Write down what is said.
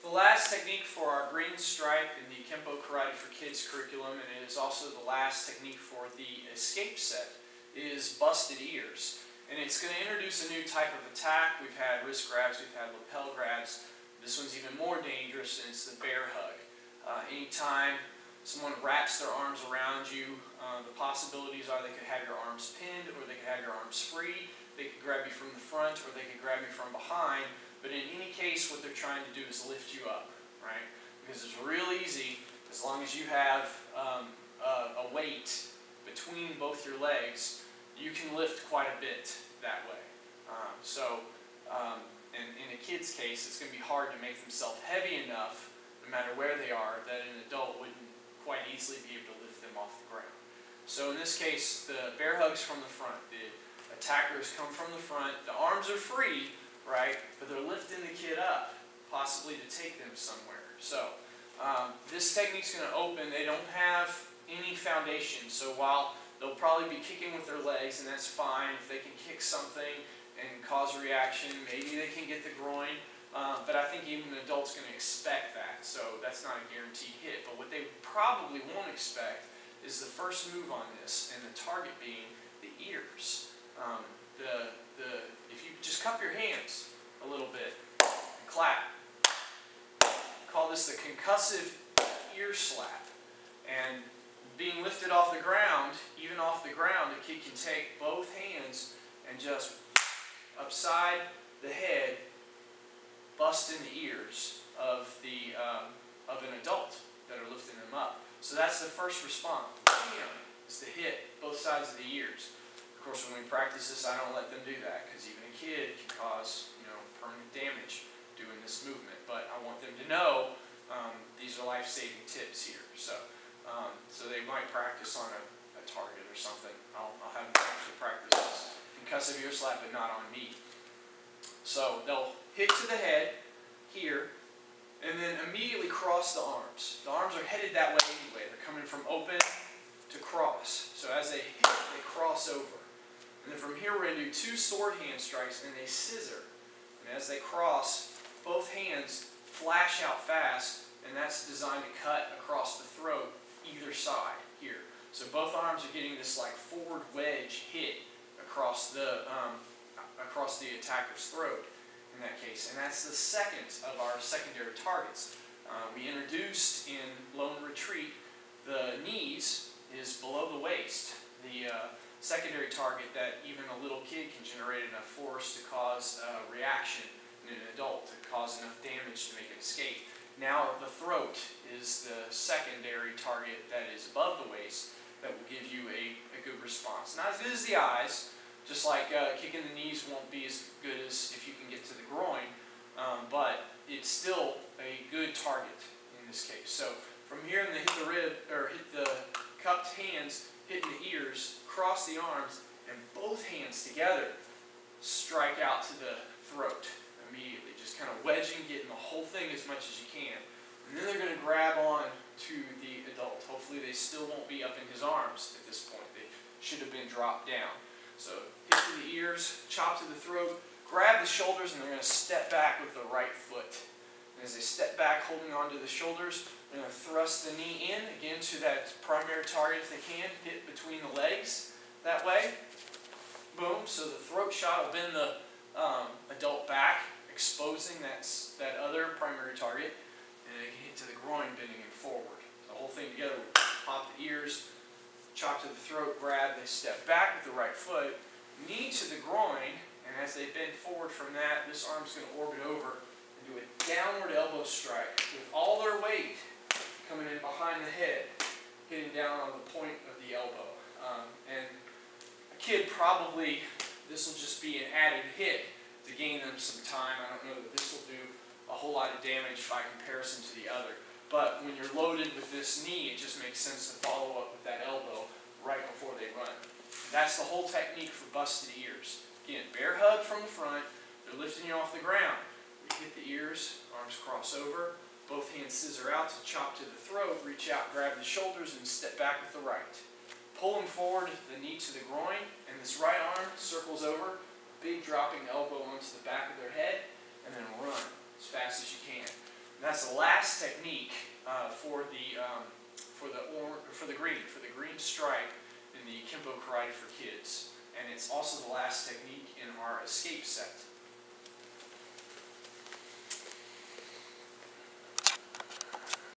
The last technique for our green stripe in the Kenpo Karate for Kids curriculum, and it is also the last technique for the escape set, is busted ears. And it's going to introduce a new type of attack. We've had wrist grabs, we've had lapel grabs. This one's even more dangerous, and it's the bear hug. Anytime someone wraps their arms around you, the possibilities are they could have your arms pinned, or they could have your arms free. They could grab you from the front, or they could grab you from behind. But in any case, what they're trying to do is lift you up, right? Because it's real easy, as long as you have a weight between both your legs, you can lift quite a bit that way. In a kid's case, it's going to be hard to make themselves heavy enough, no matter where they are, that an adult wouldn't quite easily be able to lift them off the ground. So in this case, the bear hug's from the front. The attackers come from the front. The arms are free, right? But they're lifting the kid up, possibly to take them somewhere. So this technique's going to open. They don't have any foundation. So while they'll probably be kicking with their legs, and that's fine. If they can kick something and cause a reaction, maybe they can get the groin. But I think even an adult's going to expect that. So that's not a guaranteed hit. But what they probably won't expect is the first move on this, and the target being the ears. If you just cup your hands a little bit and clap, call this the concussive ear slap. And being lifted off the ground, even off the ground, a kid can take both hands and just upside the head, bust in the ears of an adult that are lifting them up. So that's the first response. Is to hit both sides of the ears. Of course, when we practice this, I don't let them do that, because even a kid can cause permanent damage doing this movement. But I want them to know these are life-saving tips here. So they might practice on a target or something. I'll have them actually practice this concussive ear slap, but not on me. So they'll hit to the head here, and then immediately cross the arms. The arms are headed that way anyway. They're coming from open to cross. So as they hit, they cross over. And then from here we're going to do 2 sword hand strikes, and they scissor. And as they cross, both hands flash out fast, and that's designed to cut across the throat either side here. So both arms are getting this like forward wedge hit across the attacker's throat in that case. And that's the second of our secondary targets. We introduced in Lone Retreat the knees is below the waist. The secondary target that even a little kid can generate enough force to cause a reaction in an adult, to cause enough damage to make an escape. Now the throat is the secondary target that is above the waist that will give you a good response. Not as good as the eyes, just like kicking the knees won't be as good as if you can get to the groin, but it's still a good target in this case. So from here, and they hit the rib, or hit the cupped hands, hitting the ears, cross the arms, and both hands together strike out to the throat immediately. Just kind of wedging, getting the whole thing as much as you can. And then they're going to grab on to the adult. Hopefully they still won't be up in his arms at this point. They should have been dropped down. So hit to the ears, chop to the throat, grab the shoulders, and they're going to step back with the right foot. And as they step back, holding onto the shoulders, they're going to thrust the knee in, again to that primary target if they can, hit between the legs that way. Boom, so the throat shot will bend the adult back, exposing that other primary target, and they can hit to the groin, bending him forward. The whole thing together, pop the ears, chop to the throat, grab, they step back with the right foot, knee to the groin, and as they bend forward from that, this arm's going to orbit over and do a downward elbow strike with all their weight coming in behind the head, hitting down on the point of the elbow. And a kid probably, this will just be an added hit to gain them some time. I don't know that this will do a whole lot of damage by comparison to the other. But when you're loaded with this knee, it just makes sense to follow up with that elbow right before they run. That's the whole technique for busted ears. Again, bear hug from the front. They're lifting you off the ground. You hit the ears, arms cross over. Both hands scissor out to chop to the throat, reach out, grab the shoulders, and step back with the right. Pulling forward the knee to the groin, and this right arm circles over, big dropping elbow onto the back of their head, and then run as fast as you can. And that's the last technique for the green stripe in the Kenpo Karate for Kids, and it's also the last technique in our escape set.